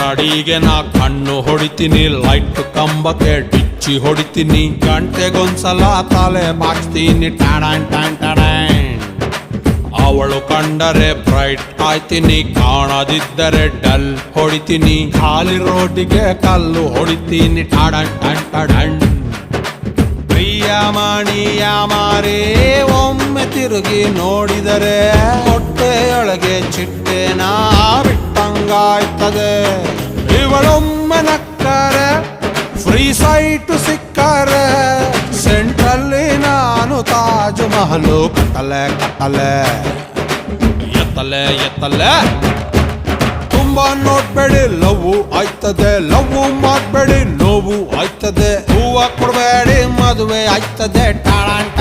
ಕನ್ನಡಿಗೆ ನಾ ಕಣ್ಣು ಹೊಡಿತೀನಿ, ಲೈಟ್ ಕಂಬಕ್ಕೆ ಡಿಚ್ಚಿ ಹೊಡಿತೀನಿ, ಗಂಟೆಗೊಂದ್ಸಲ ತಲೆ ಬಾಚ್ತೀನಿ ಟಾಡಾನ್ ಟಾನ್ ಟಾಡಾನ್. ಅವಳು ಕಂಡರೆ ಬ್ರೈಟ್ ಆಯ್ತೀನಿ, ಕಾಣದಿದ್ದರೆ ಡಲ್ ಹೊಡಿತೀನಿ, ಖಾಲಿ ರೋಡಿಗೆ ಕಲ್ಲು ಹೊಡಿತೀನಿ ಟಾಡಾನ್ ಟಾನ್ ಟಾಡಾನ್. ಪ್ರಿಯಮಣಿಯ ಮಾರೇ ಒಮ್ಮೆ ತಿರುಗಿ ನೋಡಿದರೆ ಹೊಟ್ಟೆಯೊಳಗೆ ಚಿಟ್ಟೆನ ಬಿಟ್ಟಂಗಾಯ್ತದೆ. ಇವಳೊಮ್ಮೆ ನಕ್ಕರೆ ಫ್ರೀ ಸೈಟು ಸಿಕ್ಕರೆ ಸೆಂಟ್ರಲ್ಲಿ ನಾನು ತಾಜ್ ಮಹಲು ಕಟ್ಟಲೆ ಎತ್ತಲೆ ತುಂಬಾ ನೋಡ್ಬೇಡಿ ಲವ್ ಆಯ್ತದೆ, ಲವ್ ಮಾಡ್ಬೇಡಿ ನೋವು ಆಯ್ತದೆ, ಹೂವ ಕೊಡ್ಬೇಡಿ ಮದುವೆ ಆಯ್ತದೆ ಟಾಳಾಂಟ.